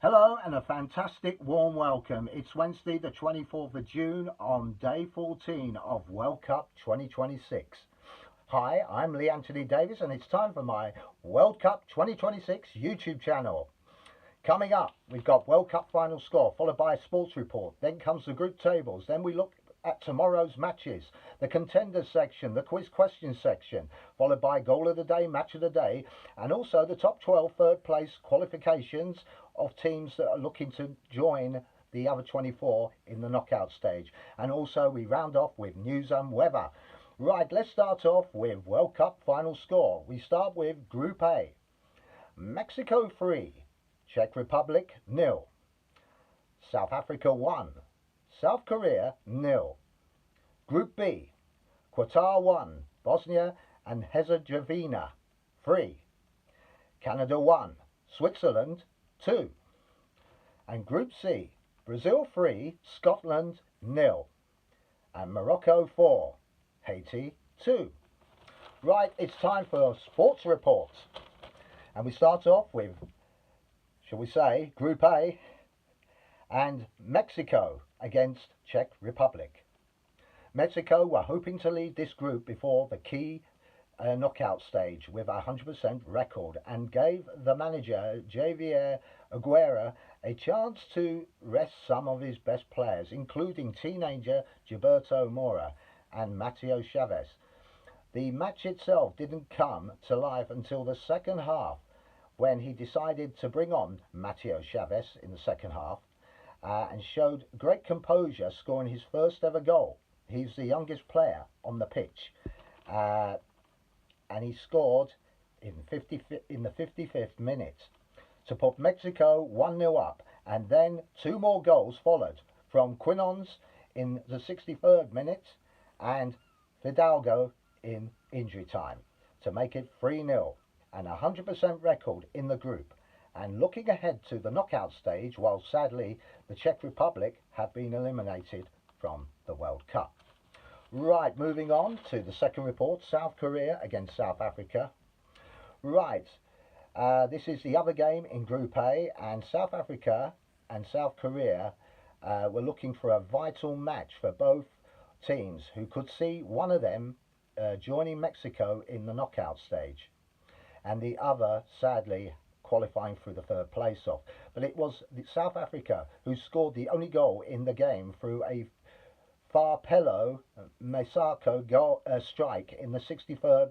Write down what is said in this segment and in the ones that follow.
Hello and a fantastic warm welcome. It's Wednesday the 24th of June on day 14 of World Cup 2026. Hi, I'm Lee Anthony Davis and it's time for my World Cup 2026 YouTube channel. Coming up, we've got World Cup final score followed by a sports report. Then comes the group tables. Then we look at tomorrow's matches, the contenders section, the quiz question section, followed by goal of the day, match of the day, and also the top 12 third place qualifications of teams that are looking to join the other 24 in the knockout stage. And also we round off with news and weather. Right, let's start off with World Cup final score. We start with Group A. Mexico 3, Czech Republic 0, South Africa 1, South Korea 0. Group B, Qatar 1, Bosnia and Herzegovina 3, Canada 1, Switzerland 2. And Group C, Brazil 3, Scotland 0, and Morocco 4, Haiti 2. Right, it's time for sports reports. And we start off with, shall we say, Group A and Mexico against Czech Republic. Mexico were hoping to lead this group before the key knockout stage with a 100% record and gave the manager Javier Aguirre a chance to rest some of his best players, including teenager Gilberto Mora and Mateo Chavez. The match itself didn't come to life until the second half, when he decided to bring on Mateo Chavez in the second half and showed great composure, scoring his first ever goal. He's the youngest player on the pitch, and he scored in the 55th minute to put Mexico 1-0 up, and then two more goals followed from Quinons in the 63rd minute and Fidalgo in injury time to make it 3-0 and a 100% record in the group, and looking ahead to the knockout stage, while sadly the Czech Republic have been eliminated from the World Cup. Right, moving on to the second report, South Korea against South Africa. Right, this is the other game in Group A, and South Africa and South Korea were looking for a vital match for both teams, who could see one of them joining Mexico in the knockout stage and the other sadly qualifying through the third place off. But it was South Africa who scored the only goal in the game through a Farpelo Mesako goal strike in the 63rd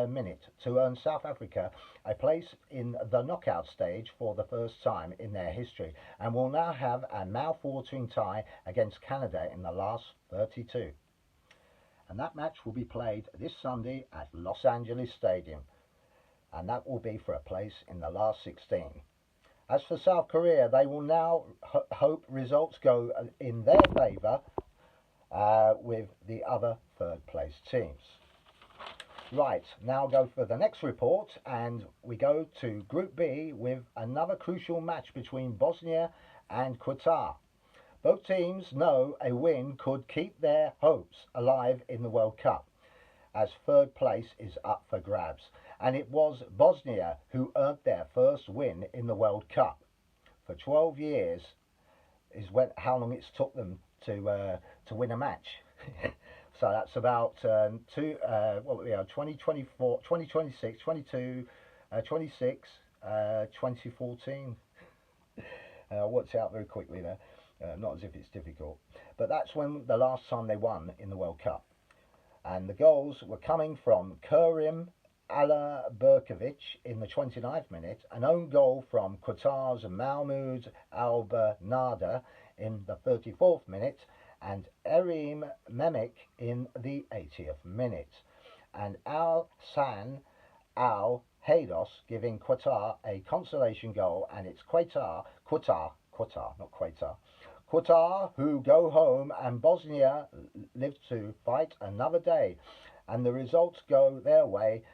minute to earn South Africa a place in the knockout stage for the first time in their history, and will now have a mouth-watering tie against Canada in the last 32. And that match will be played this Sunday at Los Angeles Stadium, and that will be for a place in the last 16. As for South Korea, they will now hope results go in their favour with the other third place teams. Right, now go for the next report, and we go to Group B with another crucial match between Bosnia and Qatar. Both teams know a win could keep their hopes alive in the World Cup, as third place is up for grabs, and it was Bosnia who earned their first win in the World Cup. For 12 years is how long it's took them to win a match. So that's about 2024, 2026, 22, 26, 2014. Worked out very quickly there. Not as if it's difficult, but that's when the last time they won in the World Cup. And the goals were coming from Kerim Alaberkovic in the 29th minute, an own goal from Qatar's Mahmoud Al-Bernada in the 34th minute, and Erim Mehmek in the 80th minute, and Al-San Al-Haydos giving Qatar a consolation goal, and it's Qatar, who go home, and Bosnia live to fight another day. And the results go their way,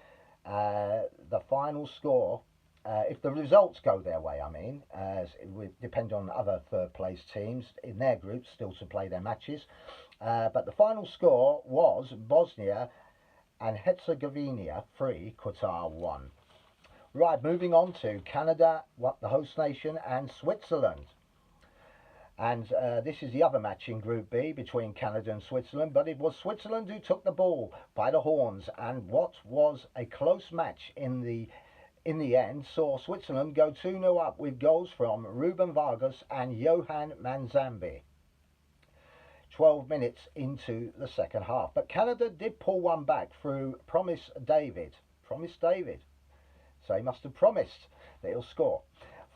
the final score, if the results go their way, I mean, it would depend on other third place teams in their groups still to play their matches. But the final score was Bosnia and Herzegovina 3, Qatar 1. Right, moving on to Canada, the host nation, and Switzerland. And this is the other match in Group B between Canada and Switzerland, but it was Switzerland who took the ball by the horns, and what was a close match in the end saw Switzerland go 2-0 up with goals from Ruben Vargas and Johan Manzambi 12 minutes into the second half. But Canada did pull one back through Promise David. So he must have promised that he'll score.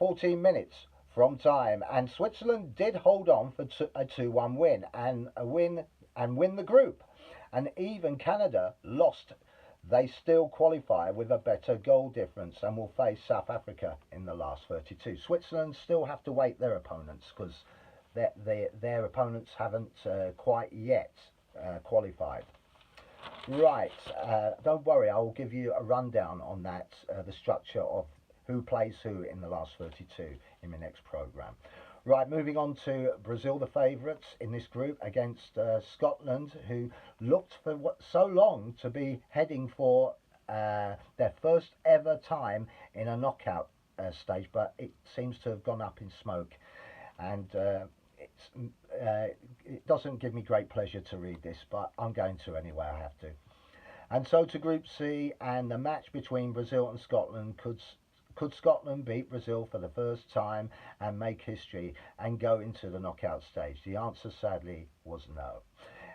14 minutes from time, and Switzerland did hold on for a 2-1 win and win the group. And even Canada lost. They still qualify with a better goal difference and will face South Africa in the last 32. Switzerland still have to wait their opponents because their opponents haven't quite yet qualified. Right, don't worry, I will give you a rundown on that, the structure of who plays who in the last 32 in my next programme. Right, moving on to Brazil, the favourites in this group, against Scotland, who looked for so long to be heading for their first ever time in a knockout stage, but it seems to have gone up in smoke. And it doesn't give me great pleasure to read this, but I'm going to anyway, I have to. And so to Group C, and the match between Brazil and Scotland. Could Scotland beat Brazil for the first time and make history and go into the knockout stage? The answer, sadly, was no.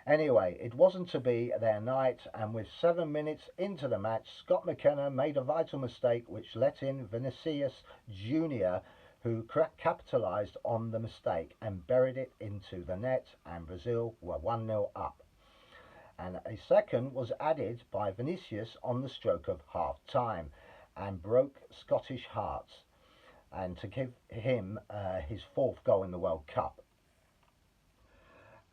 Anyway, it wasn't to be their night, and with 7 minutes into the match, Scott McKenna made a vital mistake which let in Vinicius Jr., who capitalised on the mistake and buried it into the net, and Brazil were 1-0 up. And a second was added by Vinicius on the stroke of half-time and broke Scottish hearts, and to give him his fourth goal in the World Cup.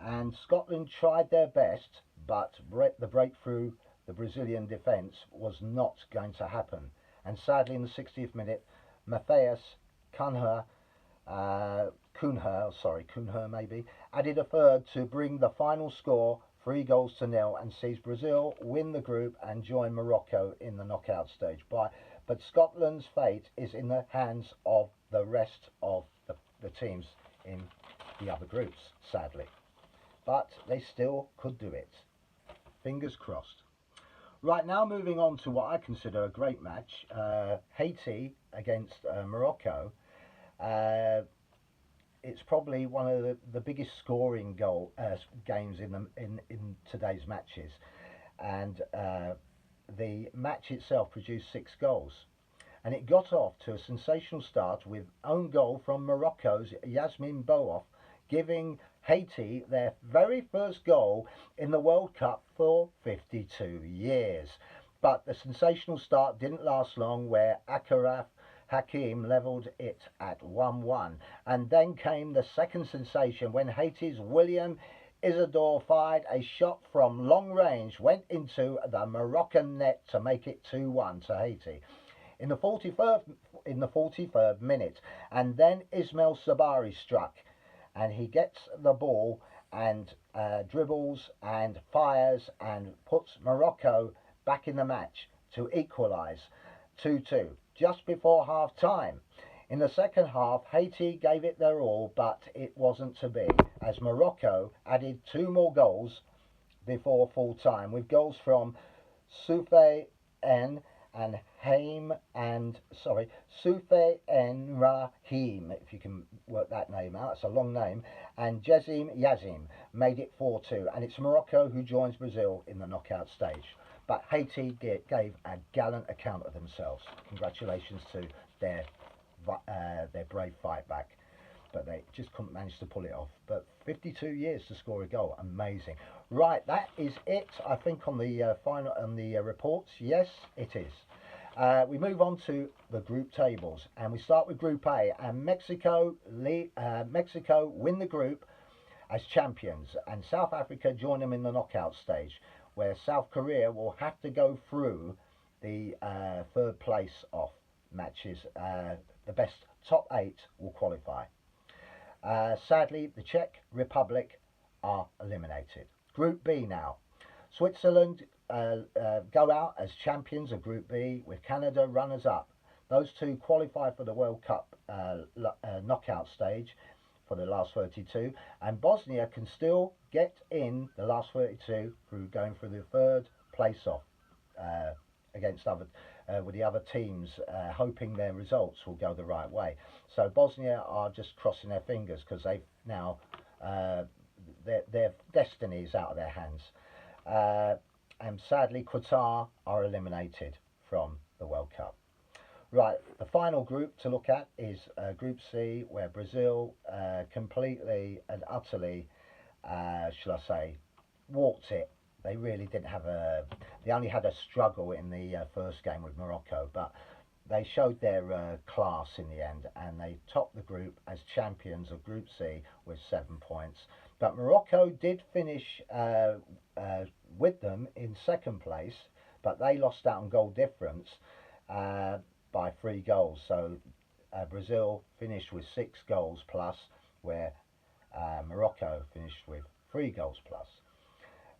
And Scotland tried their best, but the breakthrough, the Brazilian defence, was not going to happen. And sadly, in the 60th minute, Matthias Cunha added a third to bring the final score 3-0 and sees Brazil win the group and join Morocco in the knockout stage. But Scotland's fate is in the hands of the rest of the teams in the other groups, sadly. But they still could do it. Fingers crossed. Right, now moving on to what I consider a great match, Haiti against Morocco. It's probably one of the biggest scoring games in today's matches, and the match itself produced 6 goals, and it got off to a sensational start with own goal from Morocco's Yasmin Bouaf, giving Haiti their very first goal in the World Cup for 52 years. But the sensational start didn't last long, where Achraf Hakim levelled it at 1-1. And then came the second sensation when Haiti's William Isidore fired a shot from long range, went into the Moroccan net to make it 2-1 to Haiti. In the 43rd minute, and then Ismail Sabari struck, and he gets the ball and dribbles and fires and puts Morocco back in the match to equalise 2-2 just before half time. In the second half, Haiti gave it their all, but it wasn't to be, as Morocco added 2 more goals before full time, with goals from Soufiane and Soufiane Rahim, if you can work that name out, it's a long name, and Jezim Yazim made it 4-2, and it's Morocco who joins Brazil in the knockout stage. But Haiti gave a gallant account of themselves. Congratulations to their brave fight back, but they just couldn't manage to pull it off. But 52 years to score a goal, amazing. Right, that is it, I think, on the reports. Yes, it is. We move on to the group tables, and we start with Group A, and Mexico win the group as champions, and South Africa join them in the knockout stage, where South Korea will have to go through the third place off matches. The best top 8 will qualify. Sadly, the Czech Republic are eliminated. Group B now. Switzerland go out as champions of Group B, with Canada runners-up. Those two qualify for the World Cup knockout stage for the last 32, and Bosnia can still get in the last 32 through going through the third place off against other with the other teams, hoping their results will go the right way. So Bosnia are just crossing their fingers because they've now their destiny is out of their hands, and sadly Qatar are eliminated from the World Cup. Right, the final group to look at is Group C, where Brazil completely and utterly, shall I say, walked it. They really didn't have they only had a struggle in the first game with Morocco, but they showed their class in the end, and they topped the group as champions of Group C with 7 points. But Morocco did finish with them in second place, but they lost out on goal difference by 3 goals. So Brazil finished with 6 goals plus, where Morocco finished with 3 goals plus.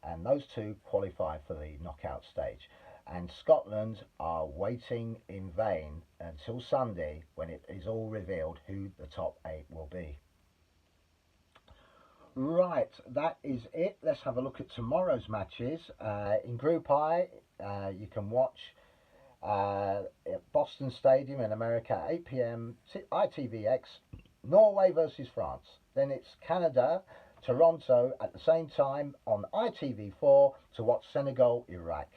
And those two qualified for the knockout stage. And Scotland are waiting in vain until Sunday, when it is all revealed who the top 8 will be. Right, that is it. Let's have a look at tomorrow's matches. In Group I, you can watch at Boston Stadium in America, 8 p.m, ITVX, Norway versus France. Then it's Canada, Toronto at the same time on ITV4 to watch Senegal, Iraq.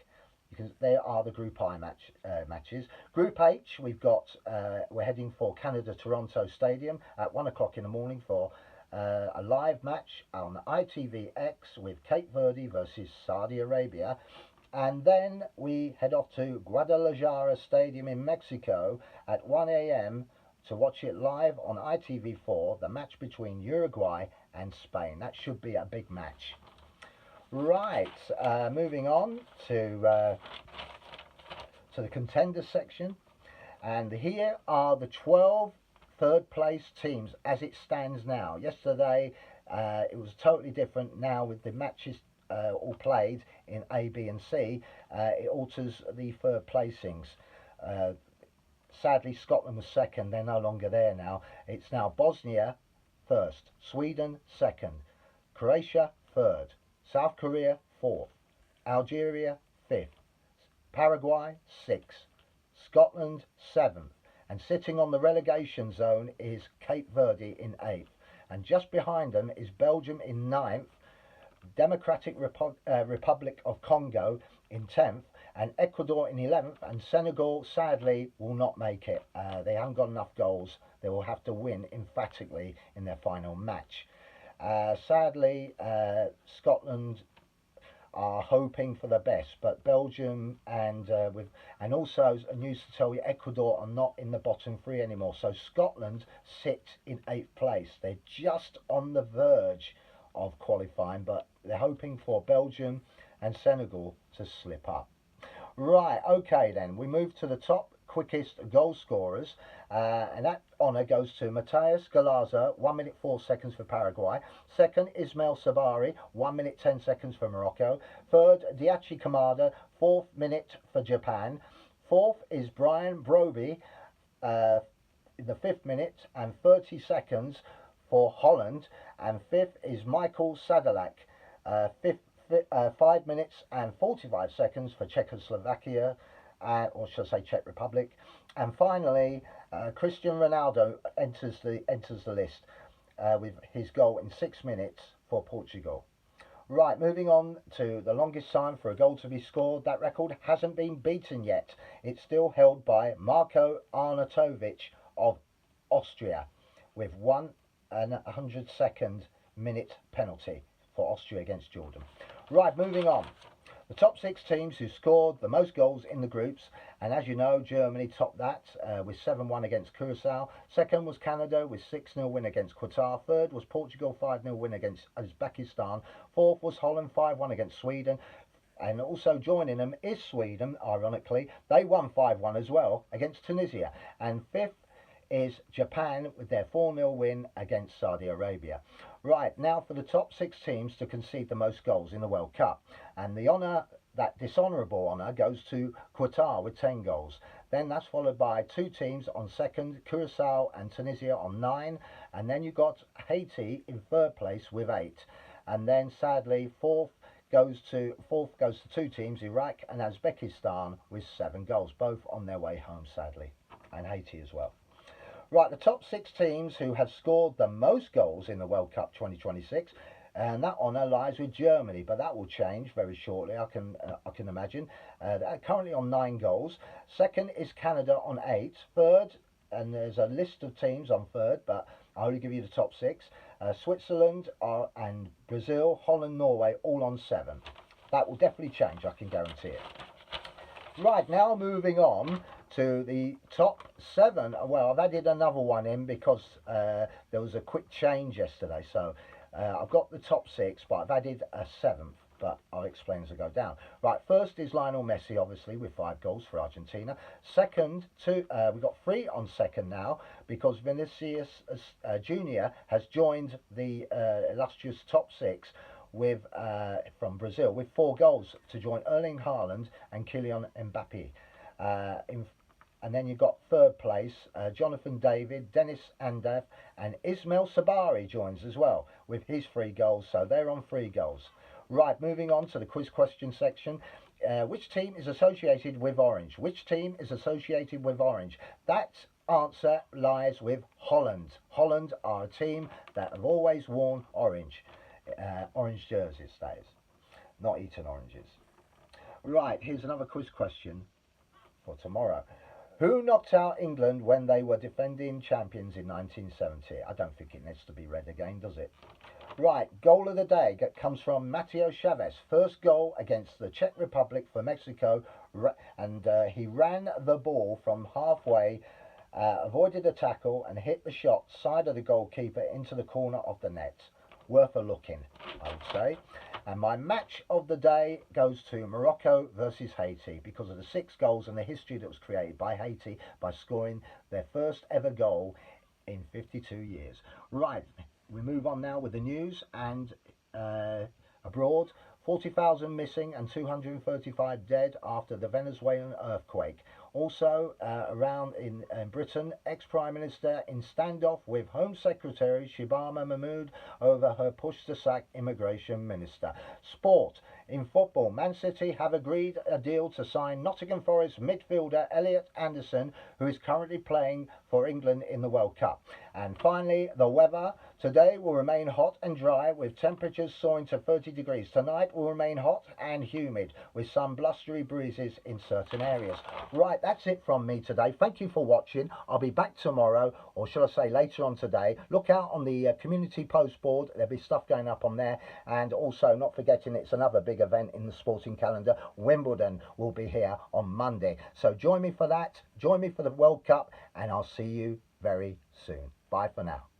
Because there are the Group I matches. Group H, we're heading for Canada, Toronto Stadium at 1 o'clock in the morning for a live match on ITVX with Cape Verde versus Saudi Arabia. And then we head off to Guadalajara Stadium in Mexico at 1 a.m. to watch it live on ITV4, the match between Uruguay and Spain. That should be a big match. Right, moving on to the Contender section. And here are the 12 third place teams as it stands now. Yesterday it was totally different. Now with the matches all played in A, B and C, it alters the third placings. Sadly Scotland was second, they're no longer there now. It's now Bosnia first, Sweden second, Croatia third, South Korea fourth, Algeria fifth, Paraguay sixth, Scotland seventh, and sitting on the relegation zone is Cape Verde in 8th, and just behind them is Belgium in 9th, Democratic Republic of Congo in 10th, and Ecuador in 11th, and Senegal sadly will not make it. They haven't got enough goals. They will have to win emphatically in their final match. Sadly, Scotland are hoping for the best, but Belgium and also news to tell you, Ecuador are not in the bottom 3 anymore. So Scotland sit in 8th place. They're just on the verge of qualifying, but they're hoping for Belgium and Senegal to slip up. Right, okay then, we move to the top quickest goal scorers, and that honour goes to Matthias Galaza, 1 minute 4 seconds for Paraguay. Second, Ismail Sabari, 1 minute 10 seconds for Morocco. Third, Diachi Kamada, 4th minute for Japan. Fourth is Brian Broby, in the 5th minute and 30 seconds for Holland. And fifth is Michael Sadalak, 5 minutes and 45 seconds for Czechoslovakia, or should I say Czech Republic. And finally, Cristiano Ronaldo enters the list with his goal in 6 minutes for Portugal. Right, moving on to the longest time for a goal to be scored. That record hasn't been beaten yet. It's still held by Marko Arnautovic of Austria with 102nd minute penalty for Austria against Jordan. Right, moving on. The top 6 teams who scored the most goals in the groups, and as you know, Germany topped that with 7-1 against Curacao. Second was Canada with 6-0 win against Qatar. Third was Portugal, 5-0 win against Uzbekistan. Fourth was Holland, 5-1 against Sweden. And also joining them is Sweden, ironically. They won 5-1 as well against Tunisia. And fifth is Japan with their 4-0 win against Saudi Arabia. Right, now for the top 6 teams to concede the most goals in the World Cup. And the honour, that dishonourable honour, goes to Qatar with 10 goals. Then that's followed by 2 teams on second, Curacao and Tunisia on 9. And then you've got Haiti in third place with 8. And then sadly, fourth goes to 2 teams, Iraq and Uzbekistan, with 7 goals, both on their way home sadly, and Haiti as well. Right, the top 6 teams who have scored the most goals in the World Cup 2026, and that honour lies with Germany, but that will change very shortly, I can imagine. They're currently on 9 goals. Second is Canada on 8. Third, and there's a list of teams on third, but I'll only give you the top 6. Switzerland and Brazil, Holland, Norway, all on 7. That will definitely change, I can guarantee it. Right, now moving on to the top 7. Well, I've added another one in because there was a quick change yesterday, so I've got the top 6, but I've added a 7th, but I'll explain as I go down. Right, first is Lionel Messi, obviously, with 5 goals for Argentina. Second, we've got 3 on second now, because Vinicius Jr. has joined the illustrious top 6 with from Brazil with 4 goals to join Erling Haaland and Kylian Mbappe. And then you've got third place, Jonathan David, Dennis Andaf, and Ismail Sabari joins as well with his 3 goals, so they're on 3 goals. Right, moving on to the quiz question section. Which team is associated with orange? Which team is associated with orange? That answer lies with Holland. Holland are a team that have always worn orange. Orange jerseys, that is. Not eaten oranges. Right, here's another quiz question for tomorrow. Who knocked out England when they were defending champions in 1970? I don't think it needs to be read again, does it? Right, goal of the day comes from Mateo Chavez. First goal against the Czech Republic for Mexico, and he ran the ball from halfway, avoided a tackle and hit the shot side of the goalkeeper into the corner of the net. Worth a look in, I would say. And my match of the day goes to Morocco versus Haiti because of the 6 goals and the history that was created by Haiti by scoring their first ever goal in 52 years. Right, we move on now with the news and abroad. 40,000 missing and 235 dead after the Venezuelan earthquake. Also, around in Britain, ex-Prime Minister in standoff with Home Secretary Shibama Mahmood over her push to sack Immigration Minister. Sport. In football, Man City have agreed a deal to sign Nottingham Forest midfielder Elliot Anderson, who is currently playing for England in the World Cup. And finally, the weather. Today will remain hot and dry with temperatures soaring to 30 degrees. Tonight will remain hot and humid with some blustery breezes in certain areas. Right, that's it from me today. Thank you for watching. I'll be back tomorrow, or shall I say later on today. Look out on the community post board. There'll be stuff going up on there. And also, not forgetting, it's another big event in the sporting calendar. Wimbledon will be here on Monday. So join me for that. Join me for the World Cup, and I'll see you very soon. Bye for now.